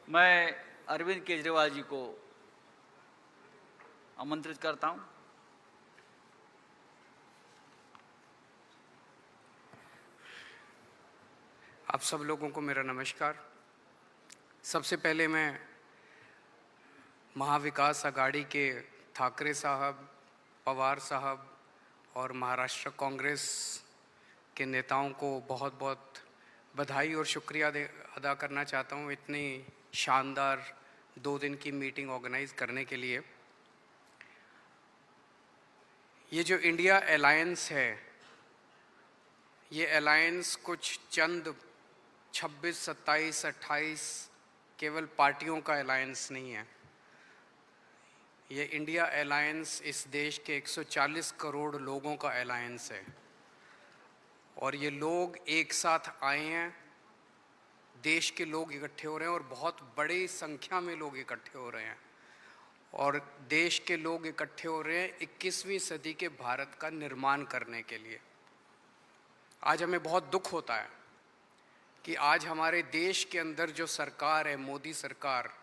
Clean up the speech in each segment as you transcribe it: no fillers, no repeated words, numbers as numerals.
मैं अरविंद केजरीवाल जी को आमंत्रित करता हूं। आप सब लोगों को मेरा नमस्कार। सबसे पहले मैं महाविकास आघाड़ी के ठाकरे साहब, पवार साहब और महाराष्ट्र कांग्रेस के नेताओं को बहुत बहुत बधाई और शुक्रिया अदा करना चाहता हूं इतनी शानदार 2 दिन की मीटिंग ऑर्गेनाइज करने के लिए। ये जो इंडिया अलायंस है, ये अलायंस कुछ चंद 26, 27, 28 केवल पार्टियों का अलायंस नहीं है। ये इंडिया अलायंस इस देश के 140 करोड़ लोगों का अलायंस है और ये लोग एक साथ आए हैं। देश के लोग इकट्ठे हो रहे हैं और बहुत बड़ी संख्या में लोग इकट्ठे हो रहे हैं और देश के लोग इकट्ठे हो रहे हैं 21वीं सदी के भारत का निर्माण करने के लिए। आज हमें बहुत दुख होता है कि आज हमारे देश के अंदर जो सरकार है, मोदी सरकार,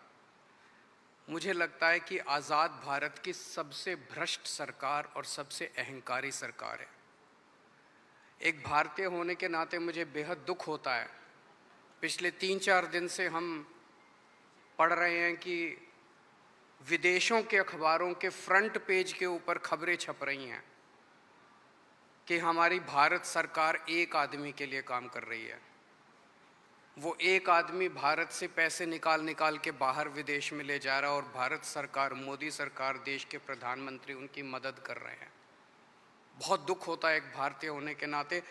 मुझे लगता है कि आज़ाद भारत की सबसे भ्रष्ट सरकार और सबसे अहंकारी सरकार है। एक भारतीय होने के नाते मुझे बेहद दुख होता है। पिछले 3-4 दिन से हम पढ़ रहे हैं कि विदेशों के अखबारों के फ्रंट पेज के ऊपर खबरें छप रही हैं कि हमारी भारत सरकार एक आदमी के लिए काम कर रही है। वो एक आदमी भारत से पैसे निकाल के बाहर विदेश में ले जा रहा है और भारत सरकार, मोदी सरकार, देश के प्रधानमंत्री उनकी मदद कर रहे हैं। बहुत दुख होता है एक भारतीय होने के नाते।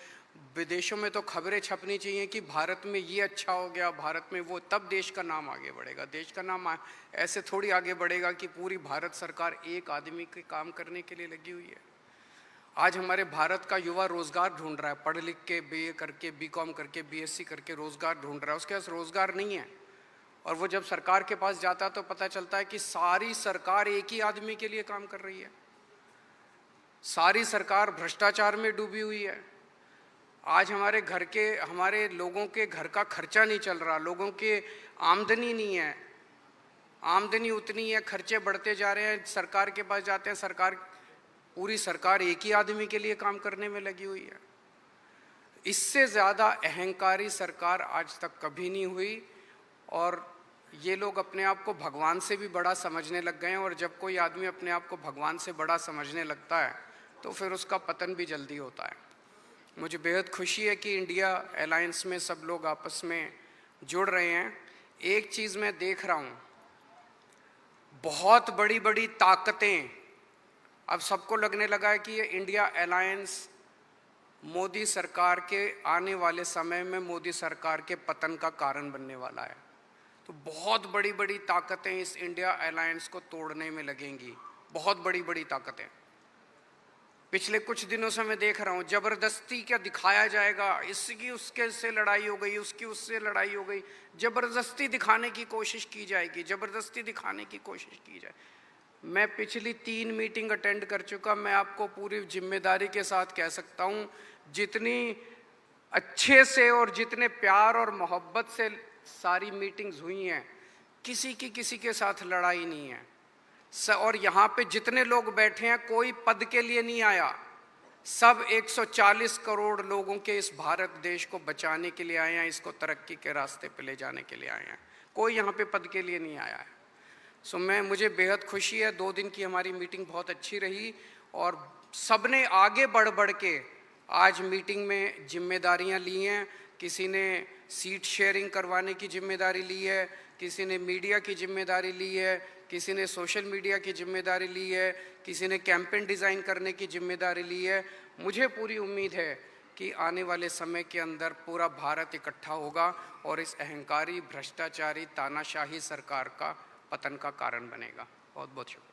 विदेशों में तो खबरें छपनी चाहिए कि भारत में ये अच्छा हो गया, भारत में वो, तब देश का नाम आगे बढ़ेगा। देश का नाम ऐसे थोड़ी आगे बढ़ेगा कि पूरी भारत सरकार एक आदमी के काम करने के लिए लगी हुई है। आज हमारे भारत का युवा रोजगार ढूंढ रहा है, पढ़ लिख के बीए करके, बीकॉम करके, बीएससी करके रोजगार ढूंढ रहा है। उसके पास रोजगार नहीं है और वो जब सरकार के पास जाता है तो पता चलता है कि सारी सरकार एक ही आदमी के लिए काम कर रही है। सारी सरकार भ्रष्टाचार में डूबी हुई है। आज हमारे लोगों के घर का खर्चा नहीं चल रहा, लोगों के आमदनी नहीं है, आमदनी उतनी है, खर्चे बढ़ते जा रहे हैं। सरकार के पास जाते हैं, पूरी सरकार एक ही आदमी के लिए काम करने में लगी हुई है। इससे ज़्यादा अहंकारी सरकार आज तक कभी नहीं हुई और ये लोग अपने आप को भगवान से भी बड़ा समझने लग गए हैं और जब कोई आदमी अपने आप को भगवान से बड़ा समझने लगता है तो फिर उसका पतन भी जल्दी होता है। मुझे बेहद खुशी है कि इंडिया अलायंस में सब लोग आपस में जुड़ रहे हैं। एक चीज़ मैं देख रहा हूँ, बहुत बड़ी बड़ी ताकतें, अब सबको लगने लगा है कि ये इंडिया अलायंस मोदी सरकार के आने वाले समय में मोदी सरकार के पतन का कारण बनने वाला है। तो बहुत बड़ी बड़ी ताकतें इस इंडिया अलायंस को तोड़ने में लगेंगी, बहुत बड़ी बड़ी ताकतें। पिछले कुछ दिनों से मैं देख रहा हूँ जबरदस्ती क्या दिखाया जाएगा, इसकी उसके से लड़ाई हो गई, उसकी उससे लड़ाई हो गई, जबरदस्ती दिखाने की कोशिश की जाएगी, जबरदस्ती दिखाने की कोशिश की जाए। मैं पिछली 3 मीटिंग अटेंड कर चुका। मैं आपको पूरी जिम्मेदारी के साथ कह सकता हूँ, जितनी अच्छे से और जितने प्यार और मोहब्बत से सारी मीटिंग्स हुई हैं, किसी के साथ लड़ाई नहीं है। और यहाँ पे जितने लोग बैठे हैं कोई पद के लिए नहीं आया, सब 140 करोड़ लोगों के इस भारत देश को बचाने के लिए आए हैं, इसको तरक्की के रास्ते पे ले जाने के लिए आए हैं। कोई यहाँ पे पद के लिए नहीं आया है। मुझे बेहद खुशी है। 2 दिन की हमारी मीटिंग बहुत अच्छी रही और सबने आगे बढ़ के आज मीटिंग में जिम्मेदारियां ली हैं। किसी ने सीट शेयरिंग करवाने की जिम्मेदारी ली है, किसी ने मीडिया की जिम्मेदारी ली है, किसी ने सोशल मीडिया की जिम्मेदारी ली है, किसी ने कैंपेन डिज़ाइन करने की जिम्मेदारी ली है। मुझे पूरी उम्मीद है कि आने वाले समय के अंदर पूरा भारत इकट्ठा होगा और इस अहंकारी, भ्रष्टाचारी, तानाशाही सरकार का पतन का कारण बनेगा। बहुत बहुत शुक्रिया।